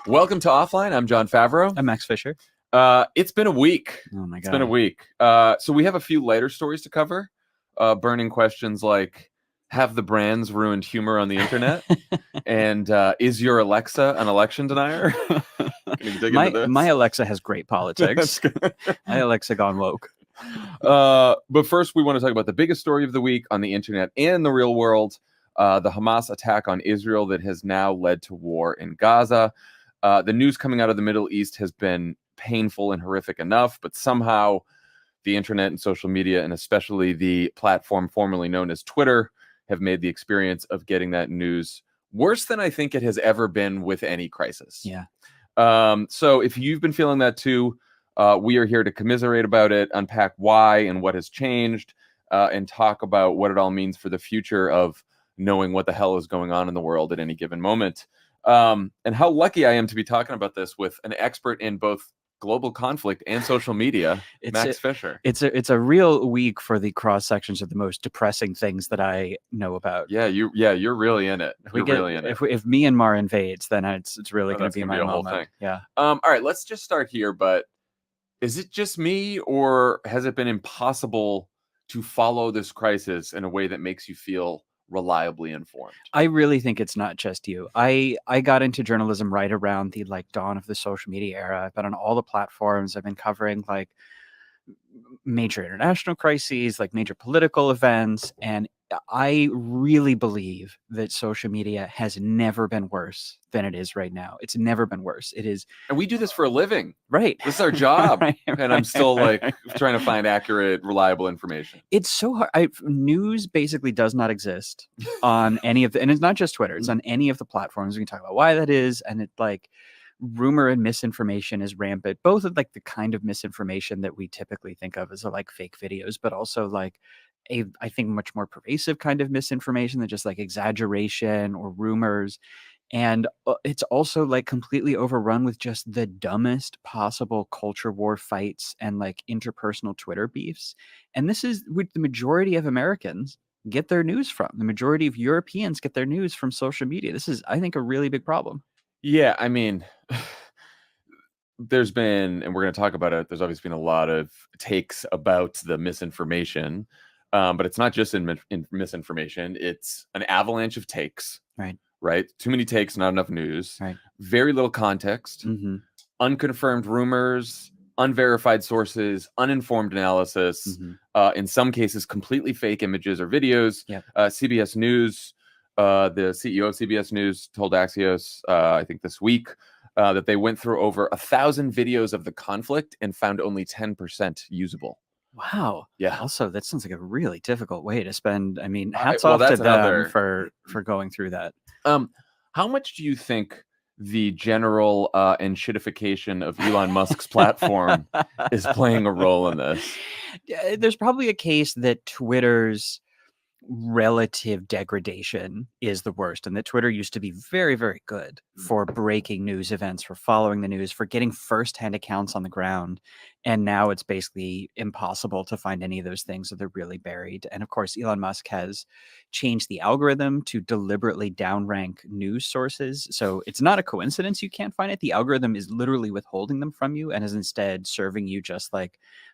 Welcome to Offline. I'm Jon Favreau. I'm Max Fischer. It's been a week. Oh my God. It's been a week. So we have a few lighter stories to cover. Burning questions like, have the brands ruined humor on the internet? And is your Alexa an election denier? Can you dig into this? My Alexa has great politics. My Alexa gone woke. But first, we want to talk about the biggest story of the week on the internet and the real world, the Hamas attack on Israel that has now led to war in Gaza. The news coming out of the Middle East has been painful and horrific enough, but somehow the internet and social media, and especially the platform formerly known as Twitter, have made the experience of getting that news worse than I think it has ever been with any crisis. Yeah. So if you've been feeling that too, we are here to commiserate about it, unpack why and what has changed, and talk about what it all means for the future of knowing what the hell is going on in the world at any given moment. And how lucky I am to be talking about this with an expert in both global conflict and social media, Max Fischer. It's a real week for the cross sections of the most depressing things that I know about. Yeah, you're really in it. If Myanmar invades, then it's really going to be my whole moment. Thing. Yeah. All right, let's just start here. But is it just me, or has it been impossible to follow this crisis in a way that makes you feel reliably informed? I really think it's not just you. I got into journalism right around the dawn of the social media era. I've been on all the platforms. I've been covering major international crises, major political events, and I really believe that social media has never been worse than it is right now. It's never been worse. It is. And we do this for a living. Right. This is our job. And I'm still trying to find accurate, reliable information. It's so hard. News basically does not exist on any of and it's not just Twitter. It's on any of the platforms. We can talk about why that is. And it's rumor and misinformation is rampant, both of the kind of misinformation that we typically think of as fake videos, but also I think much more pervasive kind of misinformation than just exaggeration or rumors. And it's also completely overrun with just the dumbest possible culture war fights and interpersonal Twitter beefs. And this is what the majority of Americans get their news from. The majority of Europeans get their news from social media. This is, I think, a really big problem. Yeah, I mean, there's been, and we're going to talk about it, there's obviously been a lot of takes about the misinformation. But it's not just in misinformation. It's an avalanche of takes. Right. Too many takes, not enough news. Right. Very little context. Mm-hmm. Unconfirmed rumors, unverified sources, uninformed analysis. Mm-hmm. In some cases, completely fake images or videos. Yep. CBS News, the CEO of CBS News told Axios, I think this week, that they went through over 1,000 videos of the conflict and found only 10% usable. Wow. Yeah. Also, that sounds like a really difficult way to spend. I mean, hats off to them for going through that. How much do you think the general and shitification of Elon Musk's platform is playing a role in this? There's probably a case that Twitter's relative degradation is the worst, and that Twitter used to be very, very good for breaking news events, for following the news, for getting firsthand accounts on the ground. And now it's basically impossible to find any of those things, so they're really buried. And of course, Elon Musk has changed the algorithm to deliberately downrank news sources. So it's not a coincidence you can't find it. The algorithm is literally withholding them from you and is instead serving you just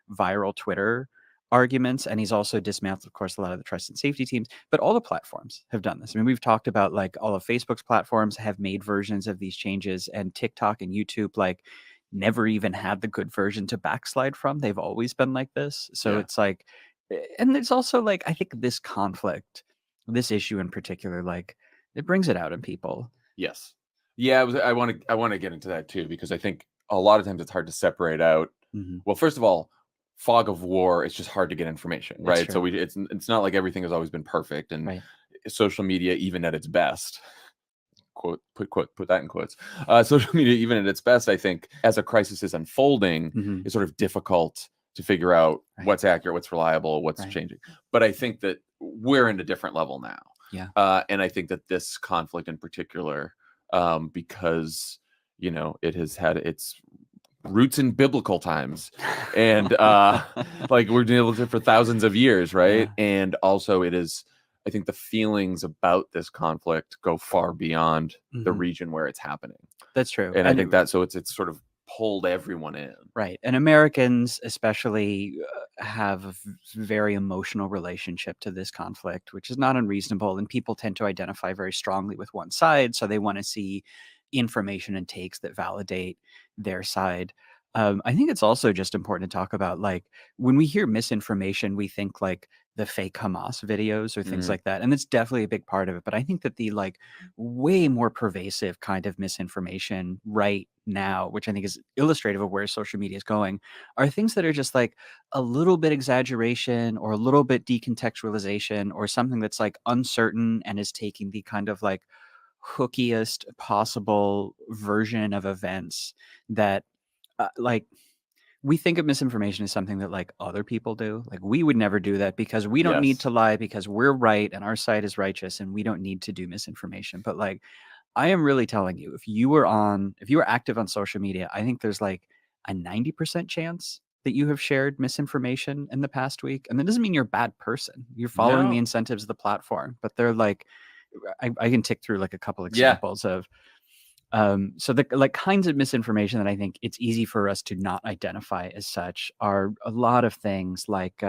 viral Twitter arguments. And he's also dismantled, of course, a lot of the trust and safety teams, but all the platforms have done this. I mean, we've talked about all of Facebook's platforms have made versions of these changes, and TikTok and YouTube never even had the good version to backslide from. They've always been like this. So it's and it's also I think this conflict, this issue in particular, it brings it out in people. Yes. Yeah. I want to get into that too, because I think a lot of times it's hard to separate out. Mm-hmm. Well, first of all, fog of war, it's just hard to get information, right? So it's not like everything has always been perfect, and social media, even at its best, put that in quotes, social media, even at its best, I think, as a crisis is unfolding, is sort of difficult to figure out what's accurate, what's reliable, what's changing. But I think that we're in a different level now. Yeah. And I think that this conflict in particular, because it has had its roots in biblical times, and we're dealing with it for thousands of years, right? Yeah. And also it is I think the feelings about this conflict go far beyond the Mhm. region where it's happening. That's true. And I think that, so it's sort of pulled everyone in. Right. And Americans especially have a very emotional relationship to this conflict, which is not unreasonable. And people tend to identify very strongly with one side. So they want to see information and takes that validate their side. I think it's also just important to talk about, like, when we hear misinformation, we think like the fake Hamas videos or things Mhm. like that. And it's definitely a big part of it. But I think that the like way more pervasive kind of misinformation right now, which I think is illustrative of where social media is going, are things that are just like a little bit exaggeration or a little bit decontextualization or something that's like uncertain and is taking the kind of like hookiest possible version of events that like we think of misinformation as something that like other people do. Like we would never do that because we don't need Yes. to lie because we're right and our side is righteous and we don't need to do misinformation. But like I am really telling you, if you were active on social media, I think there's like a 90% chance that you have shared misinformation in the past week. And that doesn't mean you're a bad person. You're following the No. incentives of the platform, but they're like, I can tick through like a couple Yeah. examples of so the like kinds of misinformation that I think it's easy for us to not identify as such are a lot of things like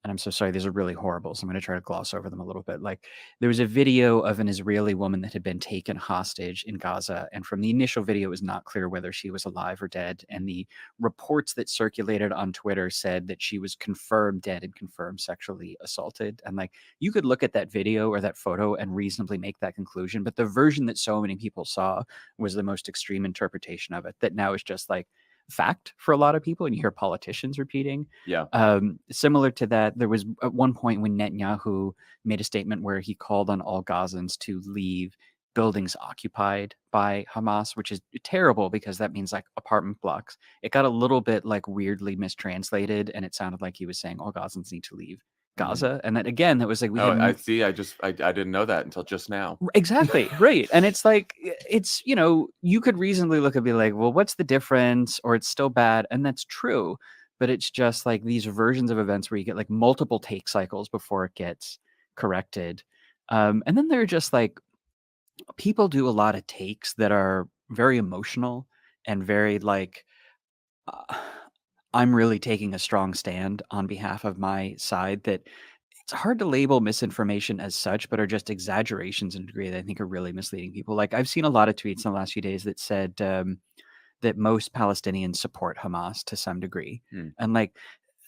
and I'm so sorry, these are really horrible, so I'm gonna try to gloss over them a little bit. Like, there was a video of an Israeli woman that had been taken hostage in Gaza, and from the initial video, it was not clear whether she was alive or dead. And the reports that circulated on Twitter said that she was confirmed dead and confirmed sexually assaulted. And like, you could look at that video or that photo and reasonably make that conclusion, but the version that so many people saw was the most extreme interpretation of it. That now is just like fact for a lot of people, and you hear politicians repeating. Yeah. Similar to that, there was at one point when Netanyahu made a statement where he called on all Gazans to leave buildings occupied by Hamas, which is terrible because that means like apartment blocks. It got a little bit like weirdly mistranslated, and it sounded like he was saying all Gazans need to leave Gaza. And then again, that was like we Oh, had I see. I didn't know that until just now. exactly, right. And it's like, it's, you could reasonably look and be like, well, what's the difference? Or it's still bad. And that's true. But it's just like these versions of events where you get like multiple take cycles before it gets corrected. And then there are just like people do a lot of takes that are very emotional and very like, uh, I'm really taking a strong stand on behalf of my side that it's hard to label misinformation as such, but are just exaggerations in a degree that I think are really misleading people. Like I've seen a lot of tweets in the last few days that said that most Palestinians support Hamas to some degree, Hmm. and like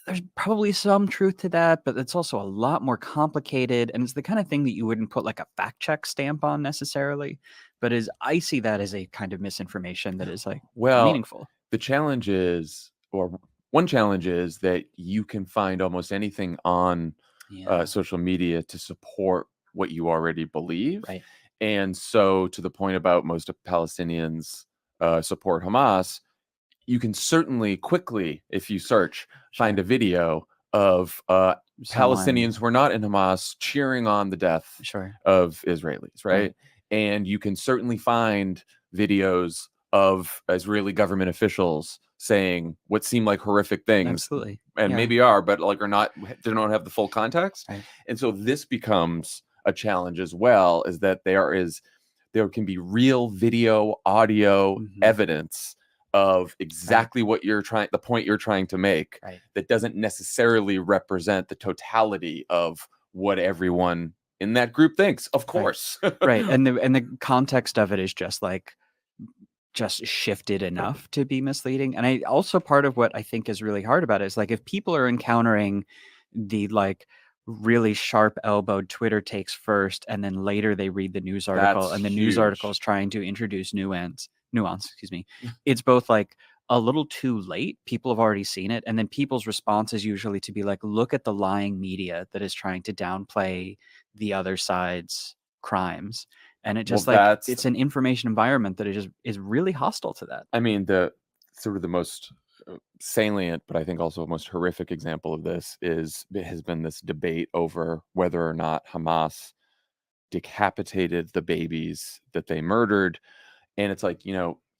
there's probably some truth to that, but it's also a lot more complicated, and it's the kind of thing that you wouldn't put like a fact check stamp on necessarily. But as I see that as a kind of misinformation that is like Well, meaningful. the challenge is, or one challenge is that you can find almost anything on Yeah. social media to support what you already believe. Right. And so, to the point about most of Palestinians support Hamas, you can certainly quickly, if you search, find Sure. a video of Someone. Palestinians who are not in Hamas cheering on the death Sure. of Israelis, right? Right. And you can certainly find videos of Israeli government officials saying what seem like horrific things, Absolutely. and Yeah. maybe are, but like are not, they don't have the full context. Right. And so this becomes a challenge as well, is that there can be real video, audio Mhm. evidence of exactly what the point you're trying to make, Right. that doesn't necessarily represent the totality of what everyone in that group thinks, of course. Right. And the context of it is just shifted enough to be misleading. And I also, part of what I think is really hard about it is like if people are encountering the like really sharp elbowed Twitter takes first, and then later they read the news article, That's and the news article huge. is trying to introduce nuance, excuse me. It's both like a little too late. People have already seen it. And then people's response is usually to be like, look at the lying media that is trying to downplay the other side's crimes. And it Well, just like that's, it's an information environment that is really hostile to that. I mean, the sort of the most salient, but I think also most horrific example of this has been this debate over whether or not Hamas decapitated the babies that they murdered. And it's like,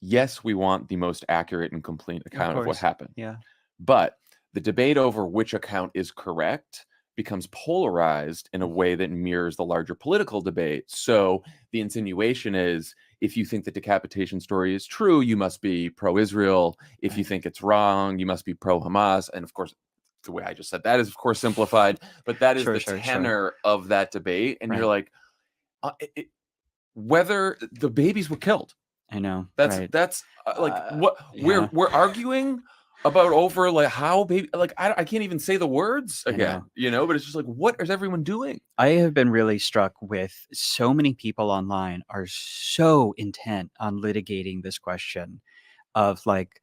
yes, we want the most accurate and complete account of what happened. Yeah. But the debate over which account is correct becomes polarized in a way that mirrors the larger political debate. So the insinuation is, if you think the decapitation story is true, you must be pro-Israel. If you think it's wrong, you must be pro-Hamas. And of course, the way I just said that is, of course, simplified, but that is the tenor of that debate. And you're like, whether the babies were killed. I know. That's like what we're arguing about over like how baby, like I can't even say the words again, but it's just like, what is everyone doing? I have been really struck with so many people online are so intent on litigating this question of like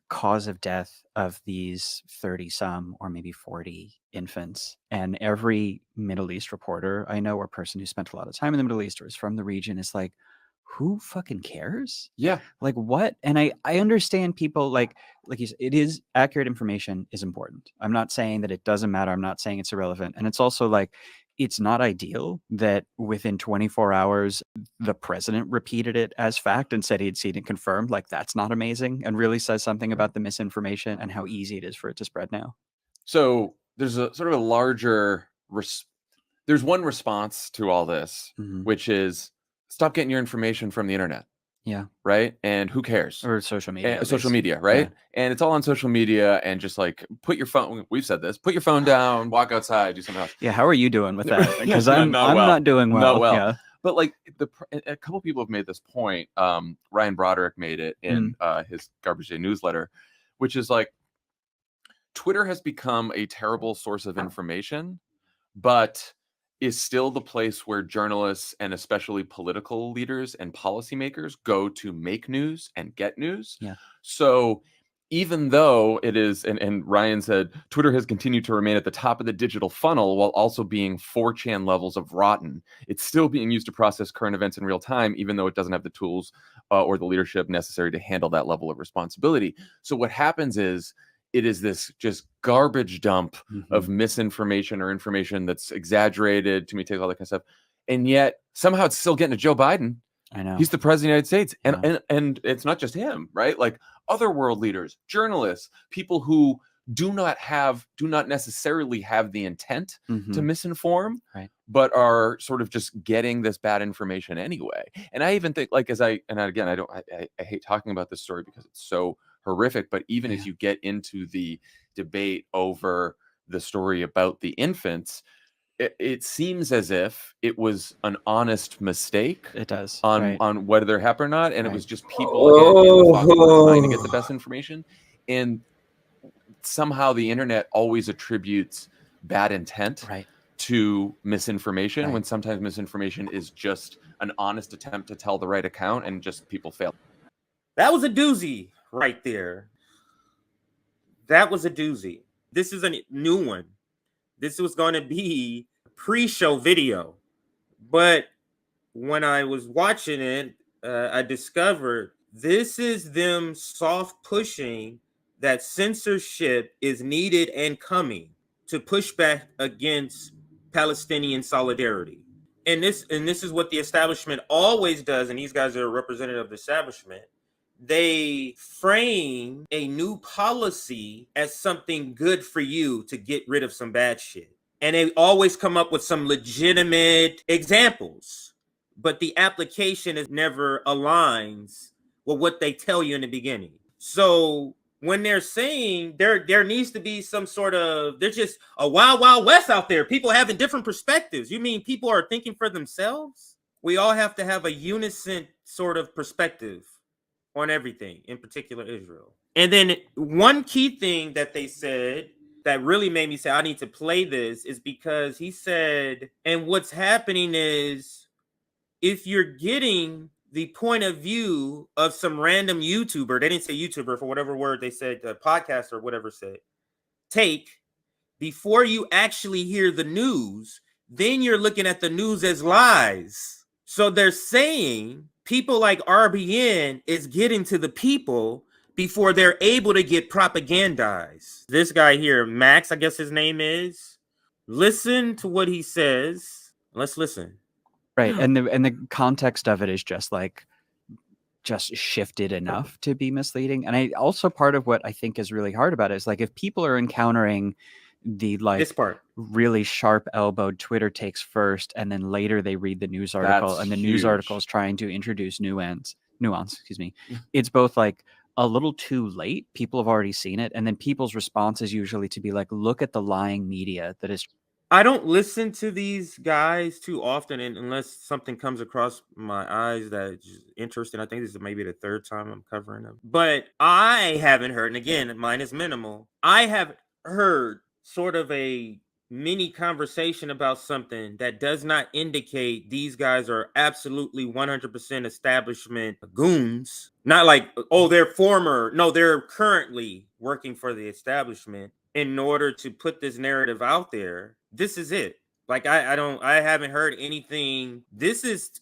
cause of death of these 30 some or maybe 40 infants. And every Middle East reporter I know, or person who spent a lot of time in the Middle East or is from the region, is like, who fucking cares? Yeah. Like what? And I understand people like you said, it is accurate information is important. I'm not saying that it doesn't matter. I'm not saying it's irrelevant. And it's also like, it's not ideal that within 24 hours, the president repeated it as fact and said he'd seen it confirmed. Like, that's not amazing and really says something about the misinformation and how easy it is for it to spread now. So there's a sort of a larger, there's one response to all this, which is stop getting your information from the internet. Yeah. Right. And who cares? Or social media. Social media. Right. Yeah. And it's all on social media. And just like put your phone. We've said this. Put your phone down. Walk outside. Do something else. Yeah. How are you doing with that? Because I'm not doing well. Not well. Yeah. But like a couple people have made this point. Ryan Broderick made it in his Garbage Day newsletter, which is like Twitter has become a terrible source of information, but is still the place where journalists and especially political leaders and policymakers go to make news and get news. Yeah. So even though it is, and Ryan said, Twitter has continued to remain at the top of the digital funnel while also being 4chan levels of rotten, it's still being used to process current events in real time, even though it doesn't have the tools or the leadership necessary to handle that level of responsibility. So what happens is, it is this just garbage dump of misinformation or information that's exaggerated, to me, take all that kind of stuff. And yet somehow it's still getting to Joe Biden. I know. He's the president of the United States. And it's not just him, right? Like other world leaders, journalists, people who do not necessarily have the intent to misinform, but are sort of just getting this bad information anyway. And I even think, like, I hate talking about this story because it's so horrific, but even as you get into the debate over the story about the infants, it seems as if it was an honest mistake. It does. On whether they're happy or not, and it was just people again, trying to get the best information, and somehow the internet always attributes bad intent to misinformation, when sometimes misinformation is just an honest attempt to tell the right account, and just people fail. That was a doozy right there. That was a doozy. This is a new one. This was going to be a pre-show video. But when I was watching it, I discovered this is them soft pushing that censorship is needed and coming to push back against Palestinian solidarity. And this is what the establishment always does, and these guys are a representative of the establishment. They frame a new policy as something good for you to get rid of some bad shit. And they always come up with some legitimate examples, but the application is never aligns with what they tell you in the beginning. So when they're saying there needs to be some sort of, there's just a wild, wild west out there, people having different perspectives. You mean people are thinking for themselves? We all have to have a unison sort of perspective on everything, in particular Israel. And then one key thing that they said that really made me say I need to play this is because he said, and what's happening is if you're getting the point of view of some random YouTuber, they didn't say YouTuber for whatever word they said, podcast or whatever said, take, before you actually hear the news, then you're looking at the news as lies. So they're saying people like RBN is getting to the people before they're able to get propagandized. This guy here, Max, I guess his name is. Listen to what he says. Let's listen. Right. And the context of it is just shifted enough to be misleading. And I also, part of what I think is really hard about it is like, if people are encountering the like This part. really sharp elbowed Twitter takes first, and then later they read the news article, That's and the news huge. article is trying to introduce nuance. Excuse me. It's both like a little too late. People have already seen it, and then people's response is usually to be like, "Look at the lying media that is." I don't listen to these guys too often, unless something comes across my eyes that's interesting. I think this is maybe the third time I'm covering them. But I haven't heard, and again, mine is minimal. I have heard sort of a mini conversation about something that does not indicate these guys are absolutely 100% establishment goons. Not like, oh, they're currently working for the establishment in order to put this narrative out there. This is it. Like I haven't heard anything. This is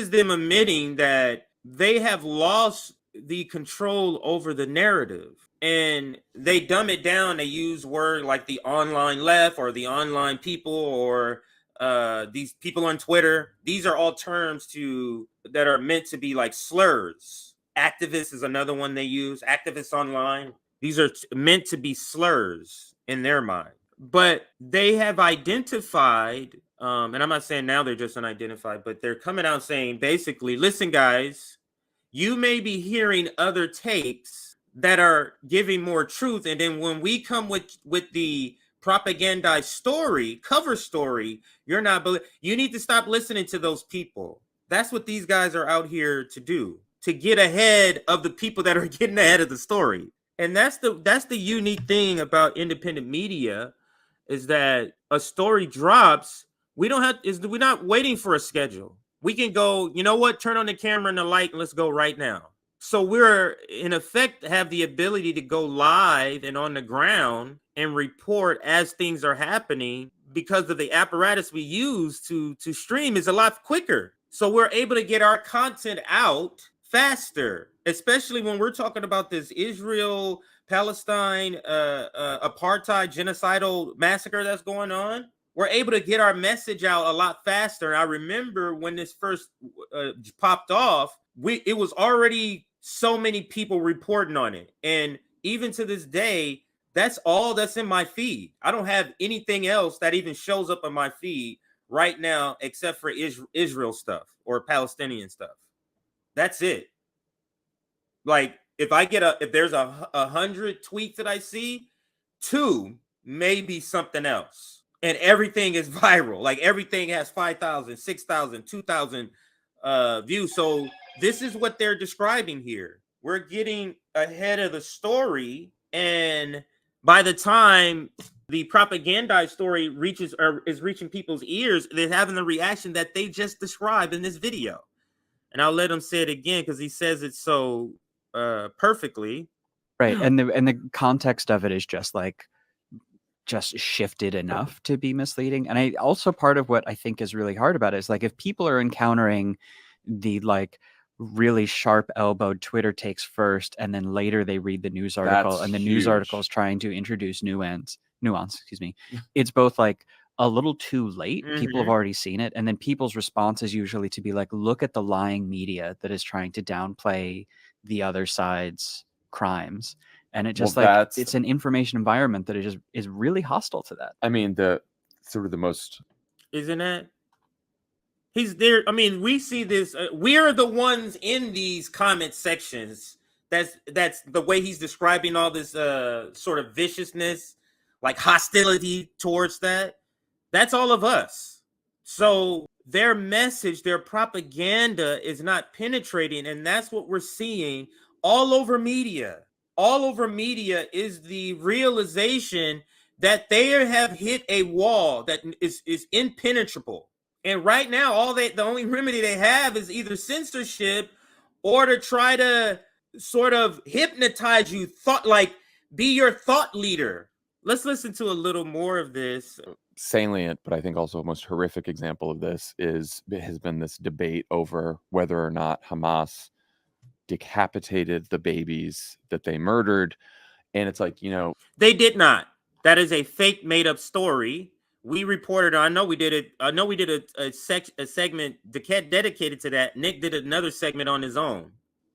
them admitting that they have lost the control over the narrative, and they dumb it down. They use words like the online left or the online people or these people on Twitter. These are all terms that are meant to be like slurs. Activist is another one they use. Activists online. These are meant to be slurs in their mind. But they have identified, and I'm not saying now they're just unidentified, but they're coming out saying basically, listen, guys, you may be hearing other takes that are giving more truth. And then when we come with the propagandized story, cover story, you need to stop listening to those people. That's what these guys are out here to do, to get ahead of the people that are getting ahead of the story. And that's the unique thing about independent media, is that a story drops. We're not waiting for a schedule. We can go, you know what, turn on the camera and the light and let's go right now. So we're in effect have the ability to go live and on the ground and report as things are happening, because of the apparatus we use to stream is a lot quicker. So we're able to get our content out faster, especially when we're talking about this Israel Palestine apartheid genocidal massacre that's going on. We're able to get our message out a lot faster. I remember when this first popped off, it was already so many people reporting on it. And even to this day, that's all that's in my feed. I don't have anything else that even shows up on my feed right now except for Israel stuff or Palestinian stuff. That's it. Like, if there's 100 tweets that I see, 2 maybe something else, and everything is viral. Like, everything has 5,000, 6,000, 2,000 views. So this is what they're describing here. We're getting ahead of the story, and by the time the propagandized story is reaching people's ears, they're having the reaction that they just described in this video. And I'll let him say it again because he says it so perfectly. Right. And the context of it is just shifted enough to be misleading. And also part of what I think is really hard about it is, like, if people are encountering the like really sharp elbowed Twitter takes first, and then later they read the news article, That's and the huge. news article is trying to introduce nuance, excuse me. It's both like a little too late. People have already seen it. And then people's response is usually to be like, look at the lying media that is trying to downplay the other side's crimes. And it just it's an information environment that is really hostile to that. I mean, the sort of the most, isn't it? He's there. I mean, we see this. We're the ones in these comment sections. That's the way he's describing all this sort of viciousness, like hostility towards that. That's all of us. So their message, their propaganda is not penetrating. And that's what we're seeing all over media. All over media is the realization that they have hit a wall that is impenetrable. And right now, the only remedy they have is either censorship or to try to sort of hypnotize you, be your thought leader. Let's listen to a little more of this. Salient, but I think also a most horrific example of this has been this debate over whether or not Hamas decapitated the babies that they murdered. And it's like, they did not. That is a fake made up story. We reported, I know we did a segment dedicated to that. Nick did another segment on his own.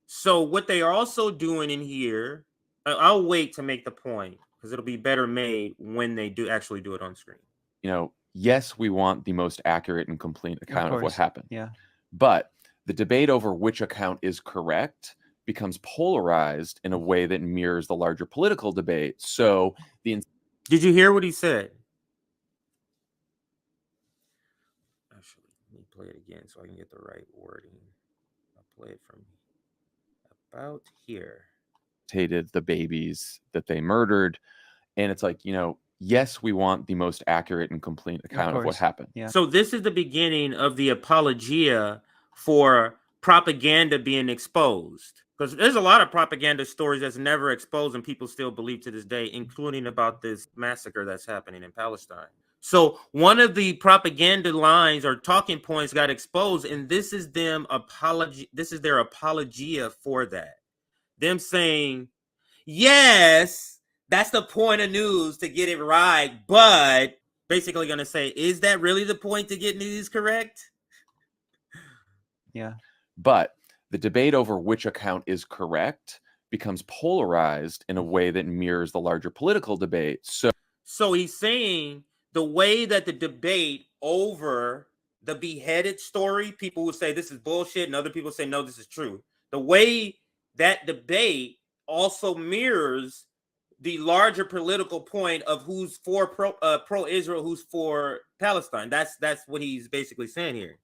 So what they are also doing in here, I'll wait to make the point. because it'll be better made when they do actually do it on screen. You know, yes, we want the most accurate and complete account of what course. happened. Yeah. But the debate over which account is correct becomes polarized in a way that mirrors the larger political debate. So Did you hear what he said? Actually, let me play it again so I can get the right wording. I'll play it from about here. hated the babies that they murdered. And it's like, you know, yes, we want the most accurate and complete account of what course. happened. Yeah. So this is the beginning of the apologia for propaganda being exposed. Because there's a lot of propaganda stories that's never exposed and people still believe to this day, including about this massacre that's happening in Palestine. So one of the propaganda lines or talking points got exposed, and this is their apologia for that. Them saying, yes, that's the point of news, to get it right, but basically going to say, is that really the point, to get news correct? Yeah. But the debate over which account is correct becomes polarized in a way that mirrors the larger political debate. So he's saying the way that the debate over the beheaded story, people will say this is bullshit, and other people say no, this is true. The way that debate also mirrors the larger political point of who's for pro-Israel, who's for Palestine. That's what he's basically saying here.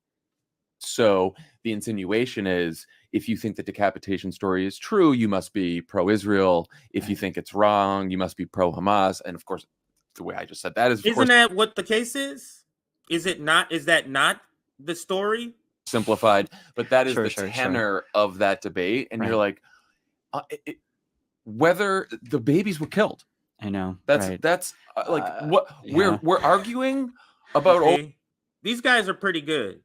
So the insinuation is, if you think the decapitation story is true, you must be pro-Israel. If you think it's wrong, you must be pro-Hamas. And of course, the way I just said that is, isn't that what the case is? Is it not? Is that not the story? Simplified, but that is the tenor of that debate. And you're like, whether the babies were killed. I know. That's like what we're arguing about. Okay. These guys are pretty good,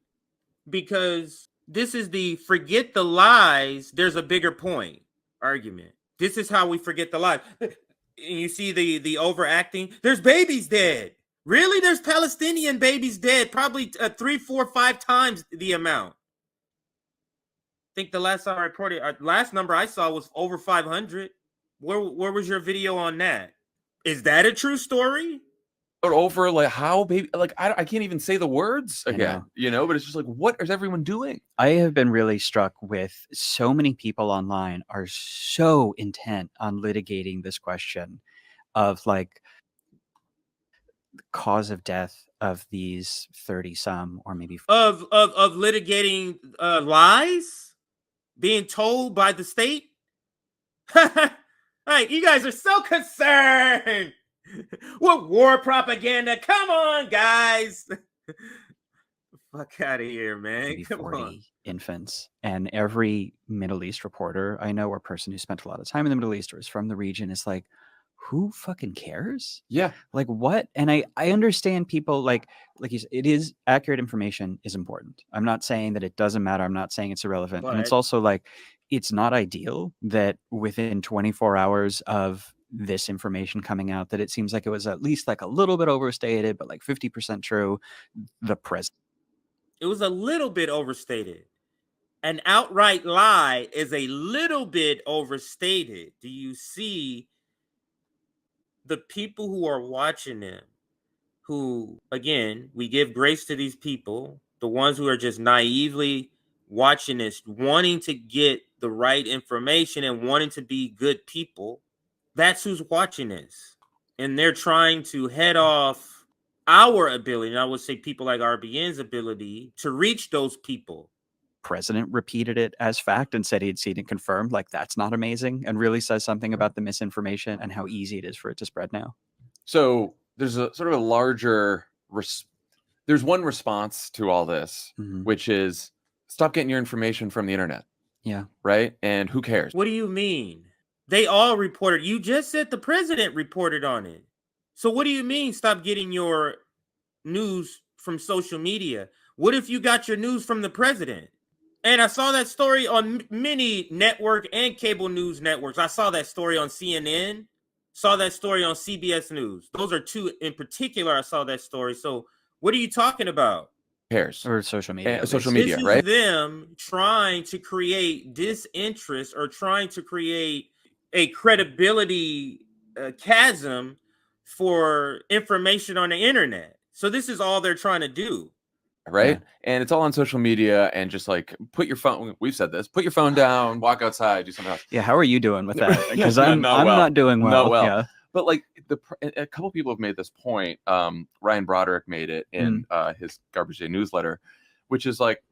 because this is the forget the lies, there's a bigger point argument. This is how we forget the lies. And you see the overacting. There's babies dead. Really? There's Palestinian babies dead. Probably 3, 4, 5 times the amount. I think the last time I reported, last number I saw was over 500. Where was your video on that? Is that a true story? Over like how baby, like I can't even say the words again, you know, but it's just like, what is everyone doing? I have been really struck with so many people online are so intent on litigating this question of like the cause of death of these 30 some or maybe of litigating lies being told by the state. Right, you guys are so concerned with war propaganda. Come on, guys. Fuck out of here, man. maybe Come 40 on. infants. And every Middle East reporter I know, or person who spent a lot of time in the Middle East or is from the region, is like, who fucking cares? Yeah. Like what? And I understand people like you said, it is accurate information is important. I'm not saying that it doesn't matter. I'm not saying it's irrelevant. And it's also like, it's not ideal that within 24 hours of this information coming out, that it seems like it was at least like a little bit overstated, but like 50% true. It was a little bit overstated. An outright lie is a little bit overstated. Do you see the people who are watching them, who, again, we give grace to these people, the ones who are just naively watching this, wanting to get the right information and wanting to be good people. That's who's watching this. And they're trying to head off our ability, and I would say people like RBN's ability, to reach those people. President repeated it as fact and said he'd seen it confirmed. Like, that's not amazing, and really says something about the misinformation and how easy it is for it to spread now. So there's a sort of a larger there's one response to all this, which is stop getting your information from the internet. Yeah. Right? And who cares? What do you mean? They all reported. You just said the president reported on it. So what do you mean stop getting your news from social media? What if you got your news from the president? And I saw that story on many network and cable news networks. I saw that story on CNN, saw that story on CBS News. Those are two in particular. I saw that story. So what are you talking about? Cares? Or social media. Social media, this is right? Them trying to create disinterest or trying to create a credibility chasm for information on the internet. So this is all they're trying to do. Right. And it's all on social media, and just like put your phone. We've said this. Put your phone down, walk outside, do something else. Yeah. How are you doing with that? Because Yeah, I'm not doing well. Not well. Yeah. But like a couple people have made this point. Ryan Broderick made it in his Garbage Day newsletter, which is like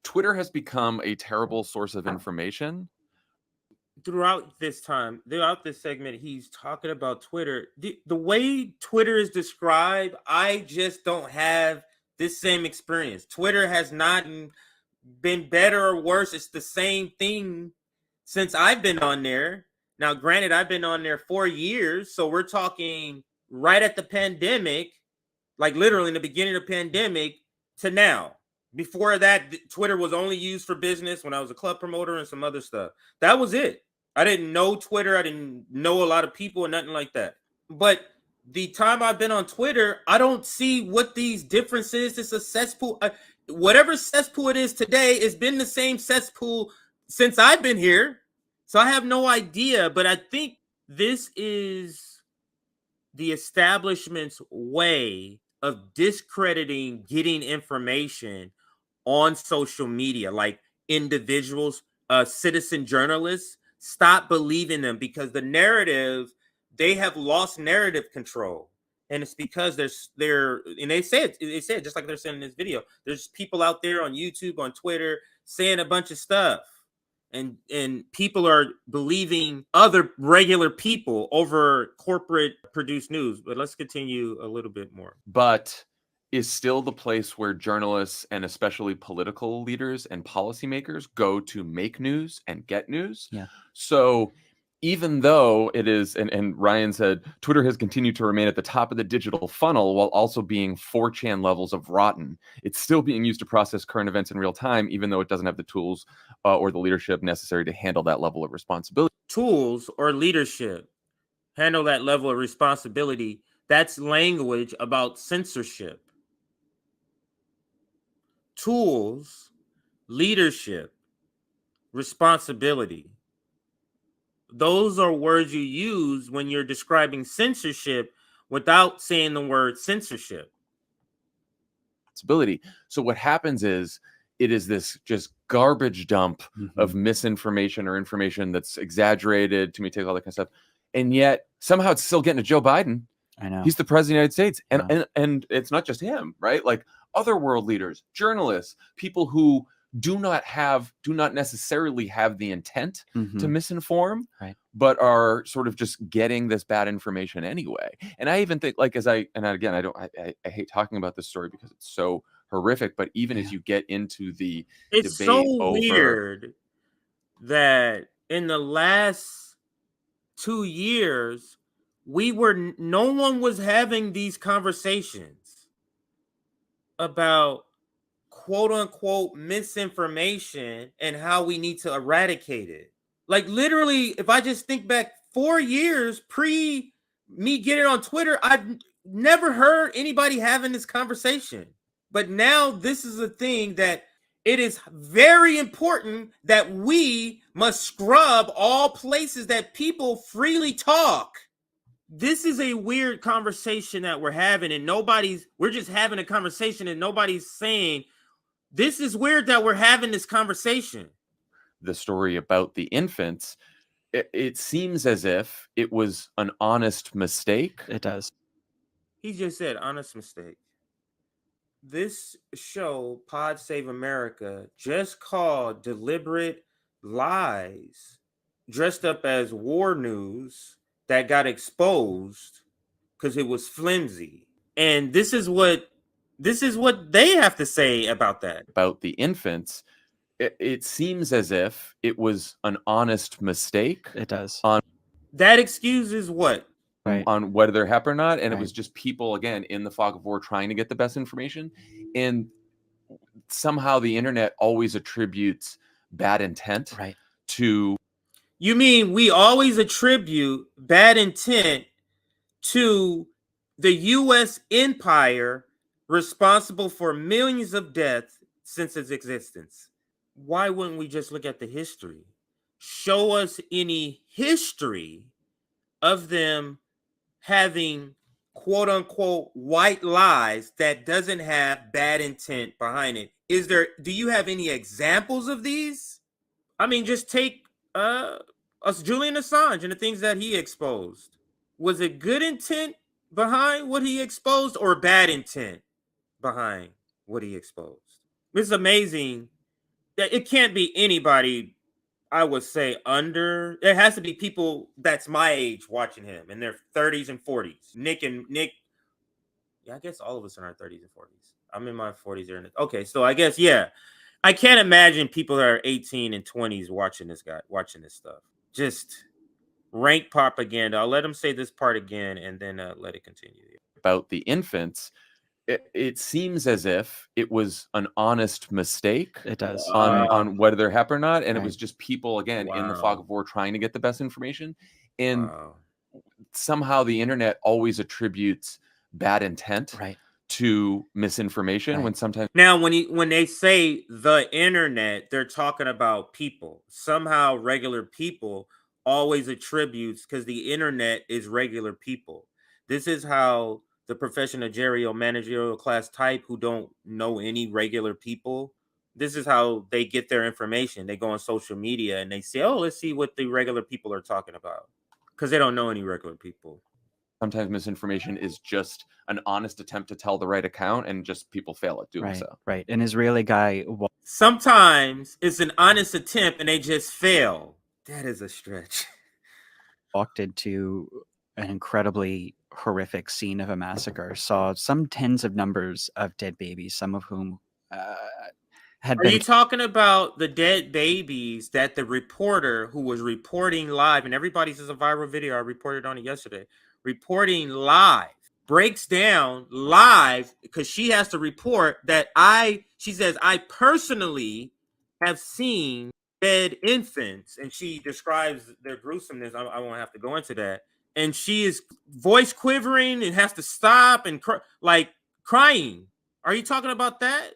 Twitter has become a terrible source of information. Throughout this segment, he's talking about Twitter. The way Twitter is described, I just don't have this same experience. Twitter has not been better or worse. It's the same thing since I've been on there. Now, granted, I've been on there 4 years, so we're talking right at the pandemic, like literally in the beginning of the pandemic to now. Before that, Twitter was only used for business when I was a club promoter and some other stuff. That was it. I didn't know Twitter. I didn't know a lot of people and nothing like that. But the time I've been on Twitter, I don't see what these differences. It's a cesspool. Whatever cesspool it is today, it's been the same cesspool since I've been here. So I have no idea. But I think this is the establishment's way of discrediting getting information on social media, like individuals, citizen journalists. Stop believing them, because the narrative, they have lost narrative control. And it's because they're and they say it just like they're saying in this video. There's people out there on YouTube, on Twitter, saying a bunch of stuff. And people are believing other regular people over corporate produced news. But let's continue a little bit more. But is still the place where journalists and especially political leaders and policymakers go to make news and get news. Yeah. So even though it is, and Ryan said, Twitter has continued to remain at the top of the digital funnel while also being 4chan levels of rotten. It's still being used to process current events in real time, even though it doesn't have the tools or the leadership necessary to handle that level of responsibility. Tools or leadership, handle that level of responsibility. That's language about censorship. Tools, leadership, responsibility. Those are words you use when you're describing censorship without saying the word censorship. So what happens is it is this just garbage dump of misinformation or information that's exaggerated, to me, take all that kind of stuff. And yet somehow it's still getting to Joe Biden. I know. He's the president of the United States. And it's not just him, right? Like other world leaders, journalists, people who do not necessarily have the intent to misinform, right, but are sort of just getting this bad information anyway. And I even think, like, I hate talking about this story because it's so horrific, but even as you get into the it's debate so weird that in the last 2 years, no one was having these conversations about quote unquote misinformation and how we need to eradicate it. Like literally, if I just think back 4 years pre me getting on Twitter, I've never heard anybody having this conversation. But now this is a thing that it is very important that we must scrub all places that people freely talk. This is a weird conversation that we're having, and we're just having a conversation and nobody's saying, this is weird that we're having this conversation. The story about the infants, it seems as if it was an honest mistake. It does. He just said honest mistake. This show, Pod Save America, just called deliberate lies dressed up as war news that got exposed because it was flimsy. And this is what they have to say about that. About the infants, it seems as if it was an honest mistake. It does. That excuses what? Right. On whether they're hep or not. And it was just people, again, in the fog of war trying to get the best information. And somehow the internet always attributes bad intent to... You mean we always attribute bad intent to the U.S. empire responsible for millions of deaths since its existence? Why wouldn't we just look at the history? Show us any history of them having quote unquote white lies that doesn't have bad intent behind it. Do you have any examples of these? I mean, just take Julian Assange and the things that he exposed. Was it good intent behind what he exposed or bad intent behind what he exposed? It's amazing that it can't be anybody, I would say, it has to be people that's my age watching him in their 30s and 40s. Nick, yeah, I guess all of us in our 30s and 40s. I'm in my 40s. Okay, so I guess, yeah. I can't imagine people that are 18 and 20s watching this stuff. Just rank propaganda. I'll let him say this part again and then let it continue. About the infants, it seems as if it was an honest mistake. It does. On whether they're HEP or not. And Right. it was just people, again, in the fog of war trying to get the best information. And somehow the internet always attributes bad intent to misinformation when sometimes. Now, when they say the internet, they're talking about people. Somehow regular people always attributes, because the internet is regular people. This is how the professional managerial class type who don't know any regular people, this is how they get their information. They go on social media and they say, oh, let's see what the regular people are talking about, because they don't know any regular people. Sometimes misinformation is just an honest attempt to tell the right account, and just people fail at doing so. Right. An Israeli guy. Sometimes it's an honest attempt and they just fail. That is a stretch. Walked into an incredibly horrific scene of a massacre, saw some tens of numbers of dead babies, some of whom had been. Are you talking about the dead babies that the reporter who was reporting live, and everybody says a viral video, I reported on it yesterday, reporting live, breaks down live because she has to report that she says, I personally have seen dead infants, and she describes their gruesomeness. I won't have to go into that. And she is voice quivering and has to stop and crying. Are you talking about that?